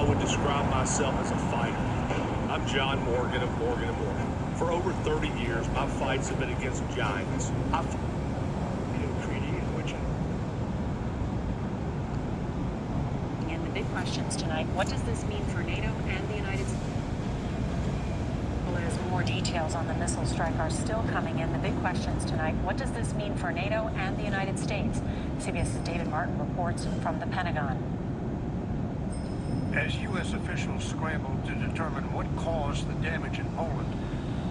would describe myself as a fighter. I'm John Morgan of Morgan & Morgan. For over 30 years, my fights have been against giants. And the big questions tonight, what does this mean for NATO and the United States? Well, as more details on the missile strike are still coming in, the big questions tonight, what does this mean for NATO and the United States? CBS's David Martin reports from the Pentagon. As U.S. officials scramble to determine what caused the damage in Poland,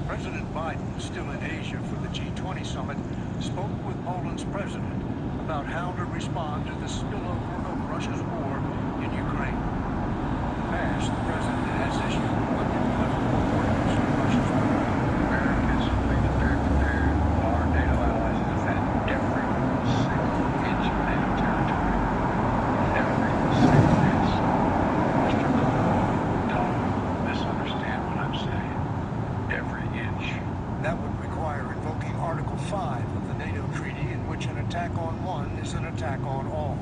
President Biden, still in Asia for the G20 summit, spoke with Poland's president about how to respond to the spillover of Russia's war in Ukraine. In the past, the president has issued one-level warnings on Russia's war. America's completed their prepared. Our NATO allies have defended every single inch of NATO territory. Every single inch. Mr. Don't misunderstand what I'm saying. Every inch. That would require invoking Article 5 of the NATO treaty, in which an attack on one is an attack on all.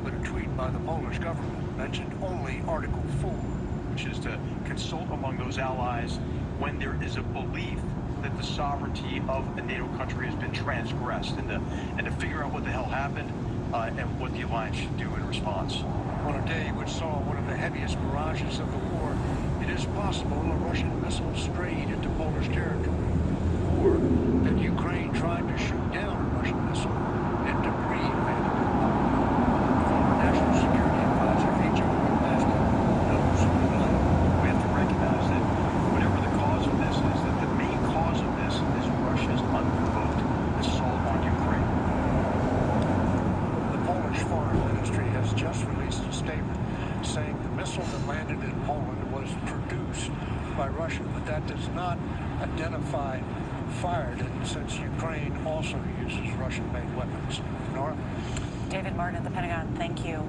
But a tweet by the Polish government mentioned only Article 4. Which is to consult among those allies when there is a belief that the sovereignty of a NATO country has been transgressed, and to figure out what the hell happened and what the alliance should do in response. On a day which saw one of the heaviest barrages of the war, it is possible a Russian missile strayed into Polish territory, or that Ukraine tried to shoot down a Russian missile and debris landed in Poland. Former National Security Advisor H.R. Pascal knows why. We have to recognize that whatever the cause of this is, that the main cause of this is Russia's unprovoked assault on Ukraine. The Polish Foreign Ministry has just released a statement saying the missile that landed in Poland was produced by Russia, but that does not identify who fired it, since Ukraine also uses Russian-made weapons. Nora? David Martin at the Pentagon, thank you.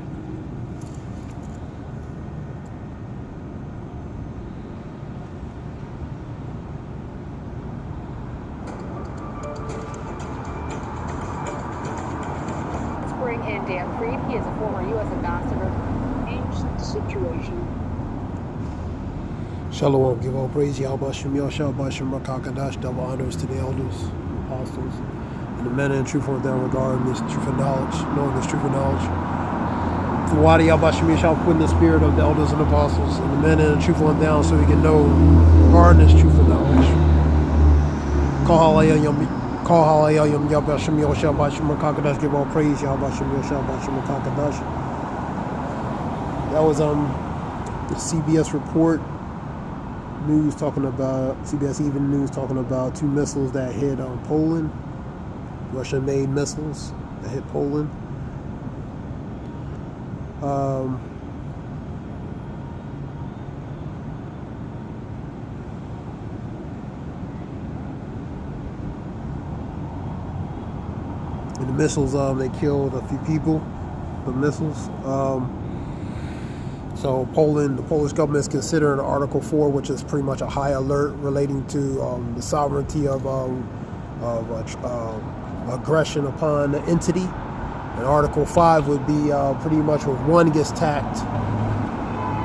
Let's bring in Dan Freed. He is a former U.S. ambassador. Change the situation. Shalom, give all praise, Yahweh Shem Yahshua, Bashem Rakakadash, double honors to the elders, apostles, and the men in truth on them regarding this truth and knowledge, knowing this truth and knowledge. For why do Yahweh Shem Yahshua put in the spirit of the elders and apostles, and the men in the truth on down, so we can know regarding this truth and knowledge. Call Halayah Yom Yahweh Shem Yahshua, Bashem Rakakadash, give all praise, Yahweh Shem Yahshua, Bashem Rakakadash. That was the CBS report. News talking about CBS Even News talking about two missiles that hit Poland, Russian-made missiles that hit Poland. And the missiles, they killed a few people. The missiles. So Poland, the Polish government is considering Article 4, which is pretty much a high alert relating to the sovereignty of aggression upon the entity. And Article 5 would be pretty much when one gets attacked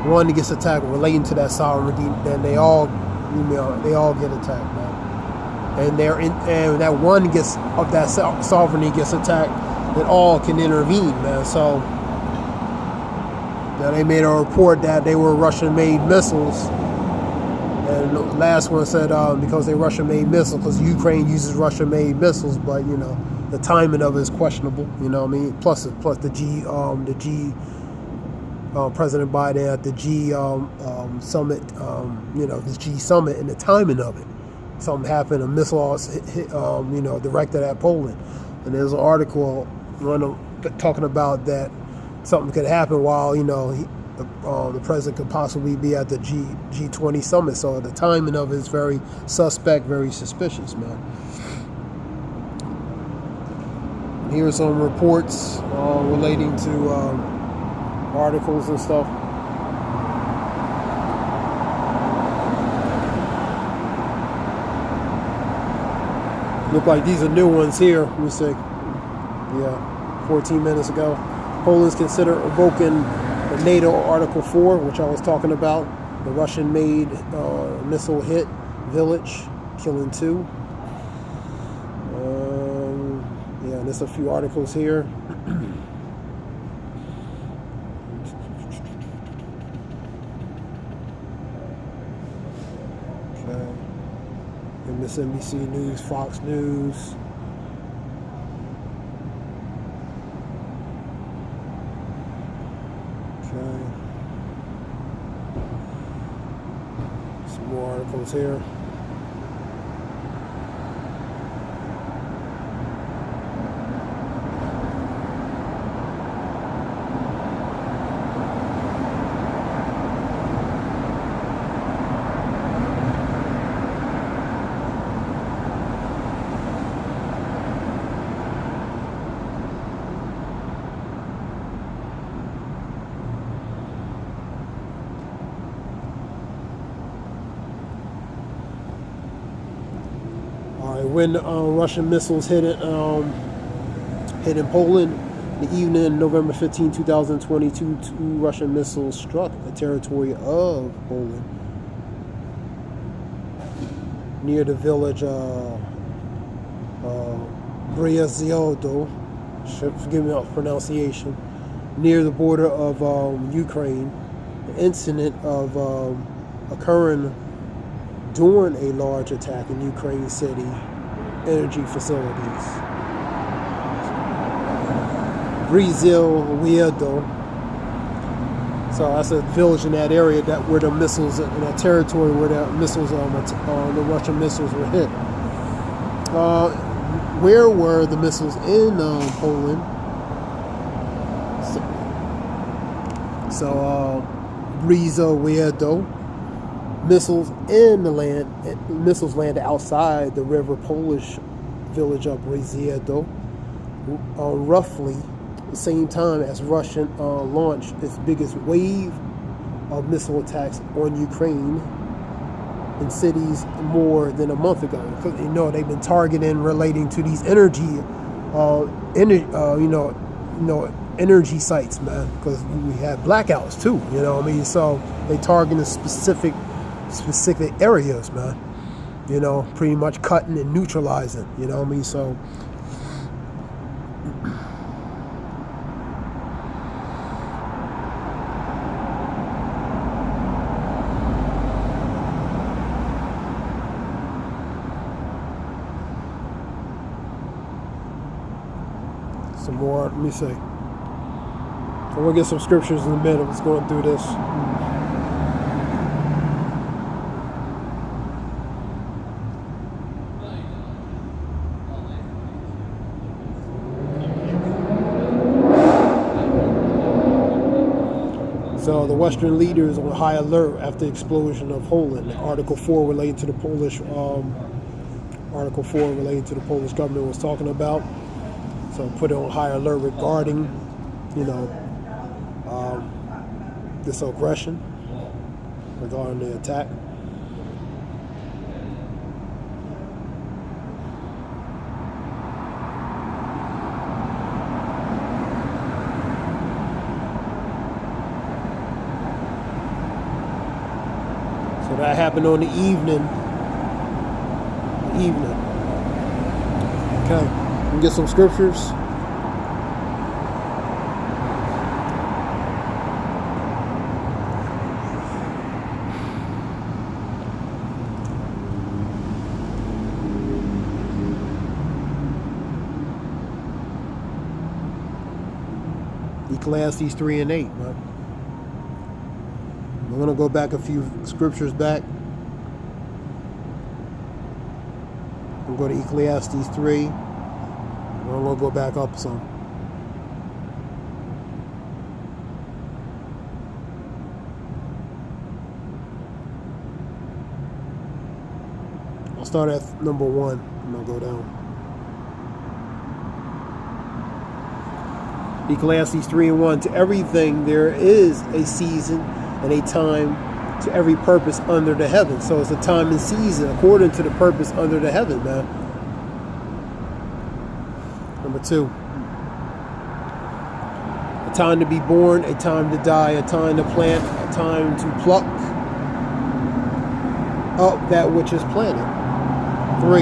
relating to that sovereignty, then they all get attacked, man. And that one gets of that sovereignty gets attacked, then all can intervene, man. So. Now, they made a report that they were Russian-made missiles, and the last one said because they're Russian-made missiles, because Ukraine uses Russian-made missiles, but the timing of it is questionable. You know what I mean? Plus the President Biden at the G summit, the G summit, and the timing of it. Something happened, a missile hit, directed at Poland, and there's an article talking about that. Something could happen while the president could possibly be at the G20 summit. So the timing of it is very suspect, very suspicious, man. Here are some reports relating to articles and stuff. Look like these are new ones here. Let me see. Yeah, 14 minutes ago. Poland's considered invoking the NATO Article 4, which I was talking about. The Russian-made missile hit village, killing 2. Yeah, and there's a few articles here. Okay. MSNBC News, Fox News. Okay. Some more articles here. When Russian missiles hit in Poland, the evening November 15, 2022, 2 Russian missiles struck the territory of Poland near the village Brzeziado, forgive me for pronunciation, near the border of Ukraine. The incident of occurring during a large attack in Ukraine city energy facilities. Brzeziado. So that's a village in that area that where the missiles in that territory where the missiles the Russian missiles were hit. Where were the missiles in Poland? So Brzeziado. Missiles in the land, missiles landed outside the river Polish village of Brzeziado, roughly the same time as Russia launched its biggest wave of missile attacks on Ukraine in cities more than a month ago. Because they've been targeting relating to these energy energy sites, man. Because we had blackouts too. So they targeted specific areas, man. Pretty much cutting and neutralizing. So some more. Let me see. So we'll get some scriptures in a minute. Let's go through this. So the Western leaders on high alert after the explosion of Poland. Article 4 related to the Polish government was talking about. So put it on high alert regarding, this aggression, regarding the attack. So that happened on the evening. Okay, we get some scriptures. Ecclesiastes 3 and 8, man. I'm going to go back a few scriptures back. I'm going to go to Ecclesiastes 3. I'm going to go back up some. I'll start at number 1. I'm going to go down. Ecclesiastes 3 and 1. To everything there is a season and a time to every purpose under the heaven. So it's a time and season according to the purpose under the heaven, man. Number 2. A time to be born, a time to die, a time to plant, a time to pluck up that which is planted. 3.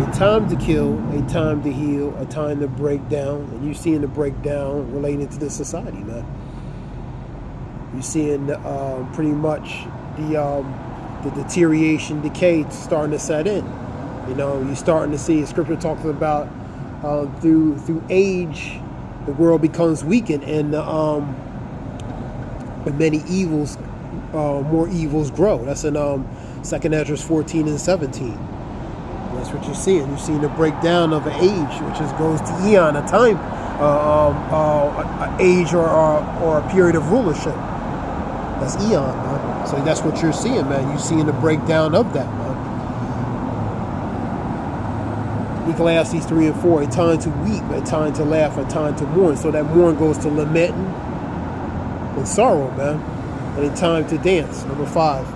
A time to kill, a time to heal, a time to break down. And you're seeing the breakdown related to the society, man. You're seeing pretty much the deterioration, decay starting to set in. You know, you're starting to see, Scripture talks about through age, the world becomes weakened, and many evils, more evils grow. That's in 2 Ezra 14 and 17. That's what you're seeing. You're seeing the breakdown of an age, which goes to eon, a time, an age or a period of rulership. That's eon, man. So that's what you're seeing, man. You're seeing the breakdown of that, man. Ecclesiastes 3 and 4, a time to weep, a time to laugh, a time to mourn. So that mourn goes to lamenting and sorrow, man. And a time to dance. Number 5.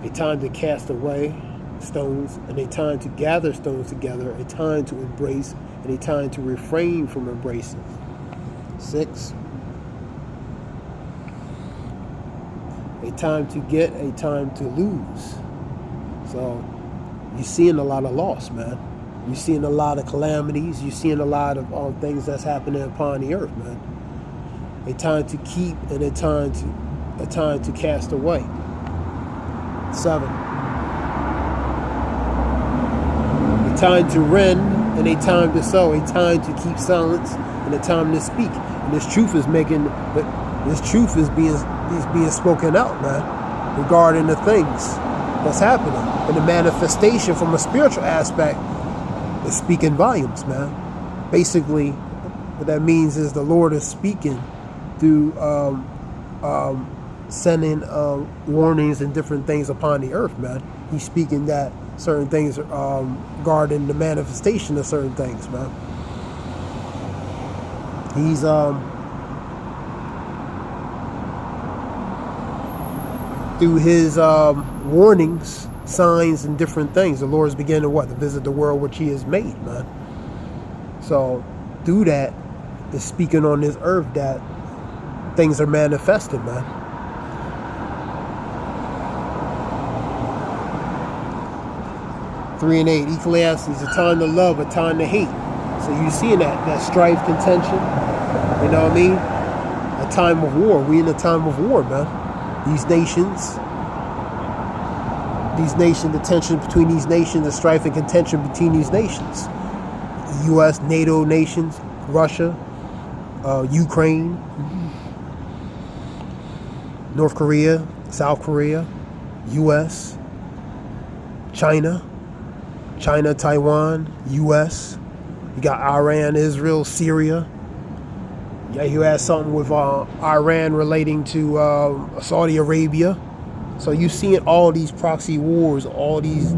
A time to cast away stones, and a time to gather stones together, a time to embrace, and a time to refrain from embracing. 6. A time to get, a time to lose. So you're seeing a lot of loss, man. You're seeing a lot of calamities. You're seeing a lot of things that's happening upon the earth, man. A time to keep and a time to cast away. 7. A time to rend and a time to sow. A time to keep silence and a time to speak. And this truth is being spoken out, man, regarding the things that's happening. And the manifestation from a spiritual aspect is speaking volumes, man. Basically, what that means is the Lord is speaking through sending warnings and different things upon the earth, man. He's speaking that certain things regarding the manifestation of certain things, man. He's through his warnings, signs, and different things, the Lord is beginning to visit the world which he has made, man. So through that, is speaking on this earth that things are manifested, man. Three and 8, Ecclesiastes, a time to love, a time to hate. So you seeing that strife, contention, you know what I mean? A time of war. We in a time of war, man. These nations, the tension between these nations, the strife and contention between these nations. U.S., NATO nations, Russia, Ukraine, North Korea, South Korea, U.S., China, Taiwan, U.S. You got Iran, Israel, Syria. Yeah, you had something with Iran relating to Saudi Arabia. So you're seeing all these proxy wars, all these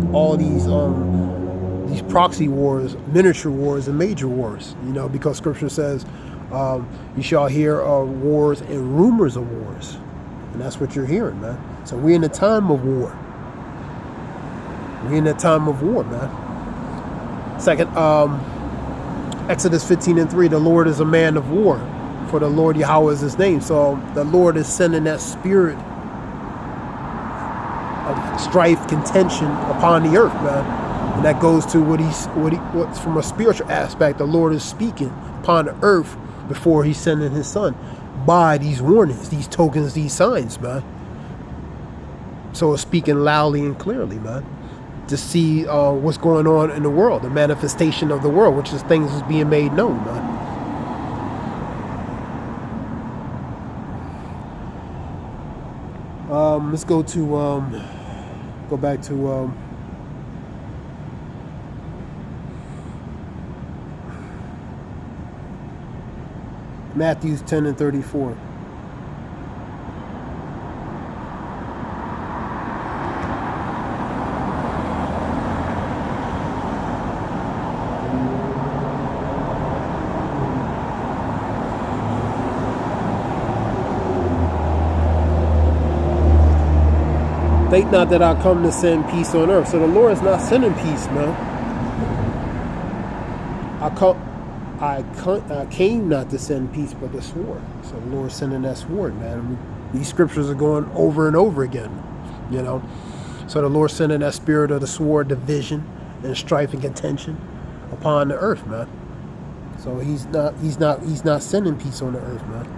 proxy wars, miniature wars, and major wars. You know, because Scripture says you shall hear of wars and rumors of wars, and that's what you're hearing, man. So we're in a time of war. We're in a time of war, man. Second, Exodus 15 and 3, the Lord is a man of war, for the Lord Yahweh is his name. So the Lord is sending that spirit of strife, contention upon the earth, man. And that goes to what's from a spiritual aspect, the Lord is speaking upon the earth before he's sending his son by these warnings, these tokens, these signs, man. So it's speaking loudly and clearly, man, to see what's going on in the world, the manifestation of the world, which is things is being made known, man. Let's go back to Matthew 10 and 34. Think not that I come to send peace on earth. So the Lord is not sending peace, man. I came not to send peace, but the sword. So the Lord is sending that sword, man. These scriptures are going over and over again, you know. So the Lord sending that spirit of the sword, division and strife and contention upon the earth, man. So he's not sending peace on the earth, man.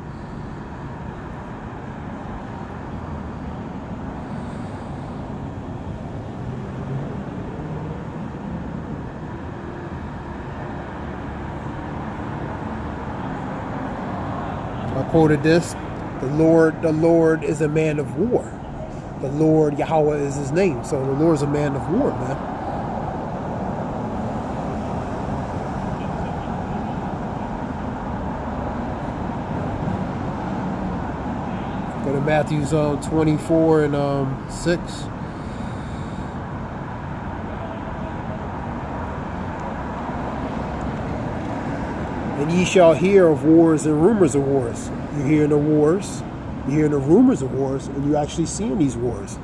I quoted this. The Lord is a man of war. The Lord Yahweh is his name. So the Lord is a man of war, man. Go to Matthew's 24 and 6. And ye shall hear of wars and rumors of wars. You're hearing the wars, you're hearing the rumors of wars, and you're actually seeing these wars.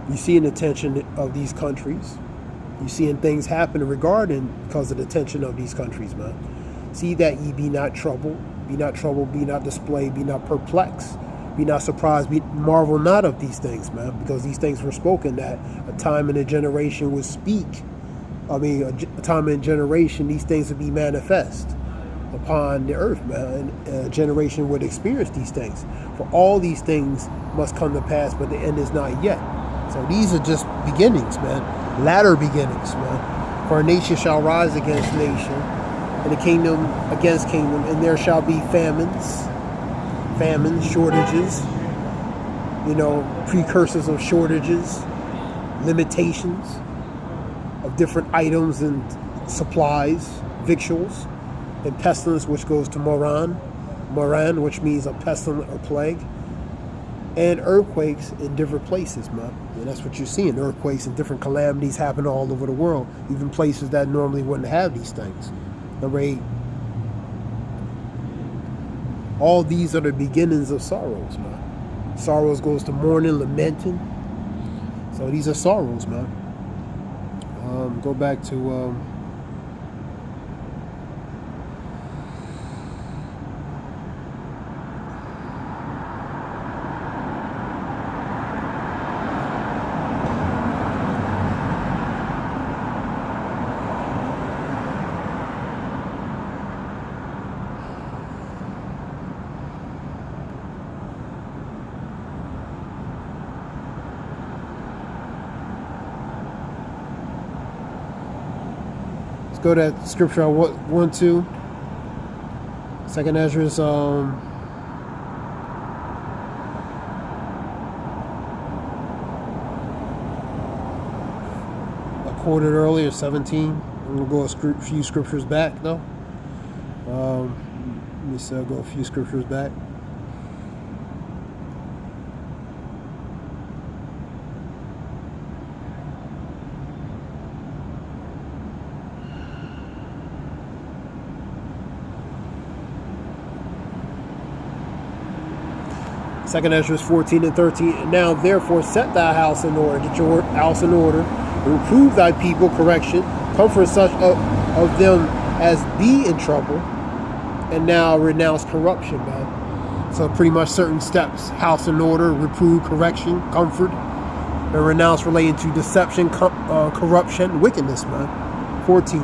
You're seeing the tension of these countries. You're seeing things happen regarding because of the tension of these countries, man. See that ye be not troubled, be not troubled, be not dismayed, be not perplexed, be not surprised, marvel not of these things, man, because these things were spoken that a time and a generation would speak. A time and generation, these things would be manifest upon the earth, man. And a generation would experience these things. For all these things must come to pass, but the end is not yet. So these are just beginnings, man. Latter beginnings, man. For a nation shall rise against nation, and a kingdom against kingdom, and there shall be famines, shortages, precursors of shortages, limitations of different items and supplies, victuals, and pestilence, which goes to Moran, which means a pestilence or plague, and earthquakes in different places, man. And that's what you're seeing, earthquakes and different calamities happen all over the world, even places that normally wouldn't have these things. Number 8, all these are the beginnings of sorrows, man. Sorrows goes to mourning, lamenting. So these are sorrows, man. Go back to go to that scripture I want to. Second Ezra's I quoted earlier, 17. I'm gonna go a few scriptures back though. Let me see, I'll go a few scriptures back. Second Ezra 14 and 13. And now therefore set thy house in order, get your house in order, and reprove thy people correction, comfort such of them as be in trouble, and now renounce corruption, man. So pretty much certain steps: house in order, reprove, correction, comfort, and renounce relating to deception, corruption, wickedness, man. 14.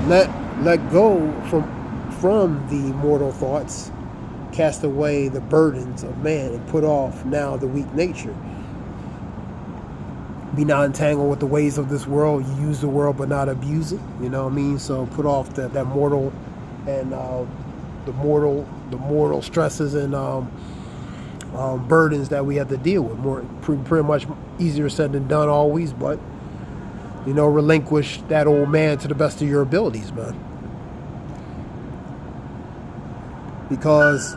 Let go from the mortal thoughts. Cast away the burdens of man and put off now the weak nature. Be not entangled with the ways of this world. You use the world but not abuse it. You know what I mean? So put off that mortal and the mortal stresses and burdens that we have to deal with. Pretty much easier said than done always, but relinquish that old man to the best of your abilities, man. Because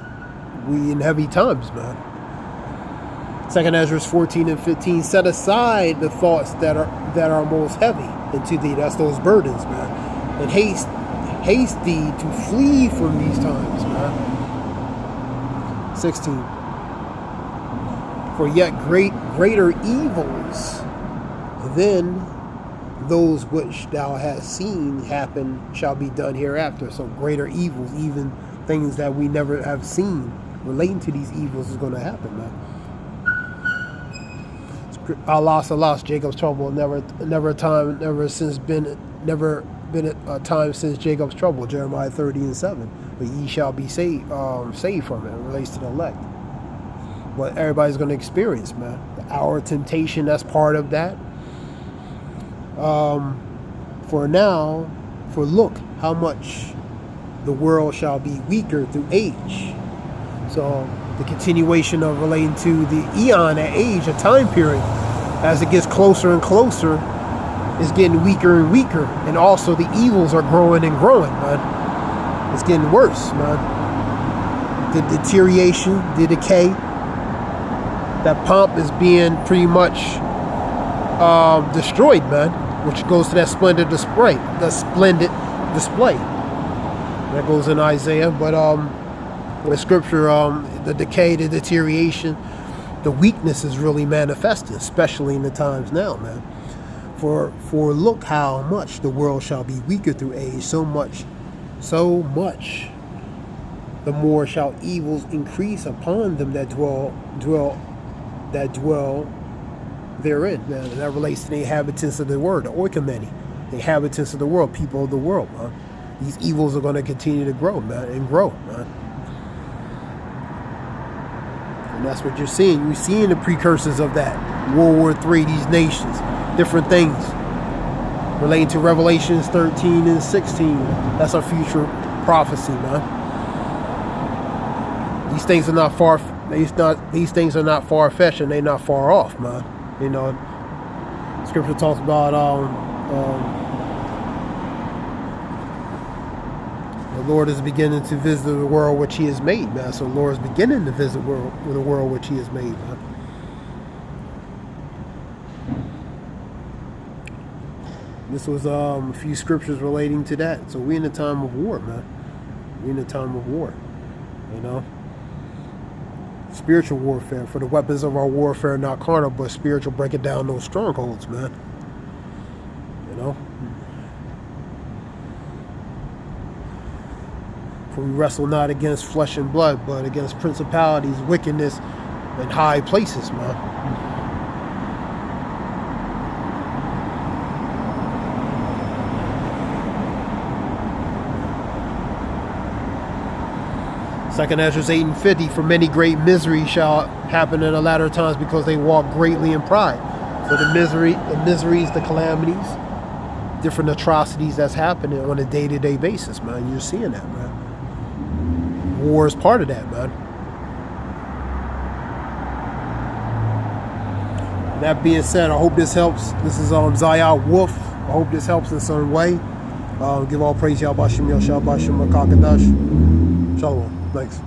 we in heavy times, man. Second Ezra 14 and 15. Set aside the thoughts that are most heavy into thee. That's those burdens, man. And haste thee to flee from these times, man. 16. For yet greater evils than those which thou hast seen happen shall be done hereafter. So greater evils, even things that we never have seen relating to these evils, is going to happen, man. Allah, Jacob's trouble. Never a time since Jacob's trouble. Jeremiah 30:7. But ye shall be saved from it. It relates to the elect. What everybody's going to experience, man. The hour of temptation, that's part of that. For look how much the world shall be weaker through age. So the continuation of relating to the eon, that age, a time period, as it gets closer and closer, is getting weaker and weaker. And also the evils are growing and growing, man. It's getting worse, man. The deterioration, the decay, that pomp is being pretty much destroyed, man, which goes to that splendid display. That goes in Isaiah, but the scripture, the decay, the deterioration, the weakness is really manifesting, especially in the times now, man. For look how much the world shall be weaker through age, so much the more shall evils increase upon them that dwell therein, man. And that relates to the inhabitants of the world, the oikoumene, the inhabitants of the world, people of the world, man. These evils are going to continue to grow, man, and grow, man. And that's what you're seeing. You're seeing the precursors of that. World War III, these nations, different things relating to Revelations 13 and 16. That's our future prophecy, man. These things are not these things are not far-fetched, and they're not far off, man. You know, scripture talks about the Lord is beginning to visit the world which He has made, man. So the Lord is beginning to visit the world which He has made, man. This was a few scriptures relating to that. So we're in a time of war, man. We're in a time of war, you know. Spiritual warfare. For the weapons of our warfare are not carnal, but spiritual, breaking down those strongholds, man. You know. For we wrestle not against flesh and blood, but against principalities, wickedness, and high places, man. 2nd Ezra 8:50, for many great misery shall happen in the latter times, because they walk greatly in pride. So the miseries, the calamities, different atrocities that's happening on a day-to-day basis, man. You're seeing that, man. War is part of that, man. That being said, I hope this helps. This is Zayah Wolf. I hope this helps in some way. Give all praise, Yahweh Shem Yahweh Shem Makakadash. Shalom. Thanks.